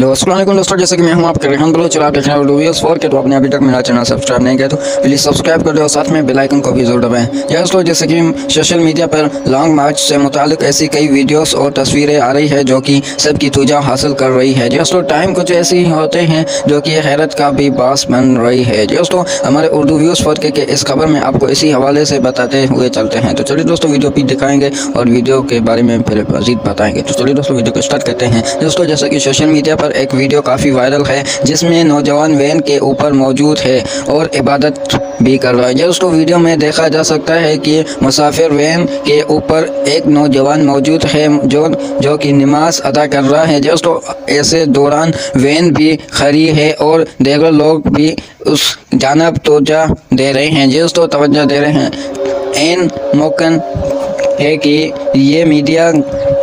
Hello अस्सलाम वालेकुम दोस्तों, जैसे कि मैं हूं आपके रेहान बलोच। आप देख रहे हैं वीडियोस 4 के। तो आपने अभी तक मेरा चैनल सब्सक्राइब नहीं किया तो प्लीज़ सब्सक्राइब कर दो और साथ में बेल आइकन को भी जरूर दबाएं। दोस्तों, जैसे कि सोशल मीडिया पर लॉन्ग मार्च से मुतालिक ऐसी कई वीडियोस और तस्वीरें आ रही है जो कि सबकी तवज्जो हासिल कर रही है। दोस्तों, टाइम कुछ ऐसे ही होते हैं जो कि हैरत का भी बास बन रही है। दोस्तों, हमारे उर्दू व्यूज़ 4 के इस खबर में आपको इसी हवाले से बताते हुए चलते हैं। तो चलिए दोस्तों, वीडियो भी दिखाएंगे और वीडियो के बारे में फिर मज़ीद बताएंगे। तो चलिए दोस्तों, वीडियो को स्टार्ट करते हैं। दोस्तों, जैसे कि सोशल मीडिया पर एक वीडियो काफ़ी वायरल है जिसमें नौजवान वैन के ऊपर मौजूद है और इबादत भी कर रहा है। दोस्तों, वीडियो में देखा जा सकता है कि मुसाफिर वैन के ऊपर एक नौजवान मौजूद है जो कि नमाज अदा कर रहा है। दोस्तों, ऐसे दौरान वैन भी खड़ी है और दीगर लोग भी उस जानब तवज्जो दे रहे हैं। दोस्तों, तवज्जो दे रहे हैं। ऐन मौकन है कि ये मीडिया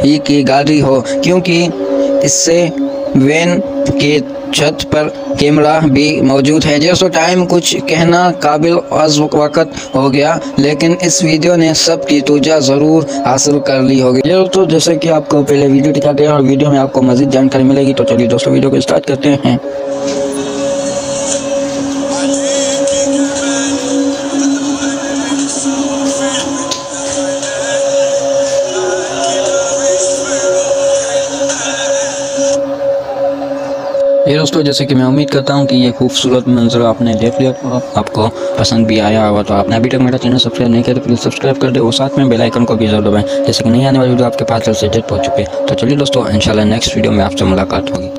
ही की गाड़ी हो, क्योंकि इससे वैन के छत पर कैमरा भी मौजूद है। दोस्तों, टाइम कुछ कहना काबिल वक्त हो गया, लेकिन इस वीडियो ने सबकी तवज्जो ज़रूर हासिल कर ली होगी। दोस्तों, जैसे कि आपको पहले वीडियो दिखाते हैं और वीडियो में आपको मज़ीद जानकारी मिलेगी। तो चलिए दोस्तों, वीडियो को स्टार्ट करते हैं। ये दोस्तों, जैसे कि मैं उम्मीद करता हूँ कि ये खूबसूरत मंजर आपने देख लिया और आपको पसंद भी आया होगा। तो आपने अभी तक मेरा चैनल सब्सक्राइब नहीं किया तो प्लीज़ सब्सक्राइब कर दे और साथ में बेल आइकन को भी जरूर दबाएं, जैसे कि नहीं आने वाली वीडियो आपके पास जल्द से जल्द पहुँच चुके। तो चलिए दोस्तों, इंशाल्लाह नेक्स्ट वीडियो में आपसे मुलाकात होगी।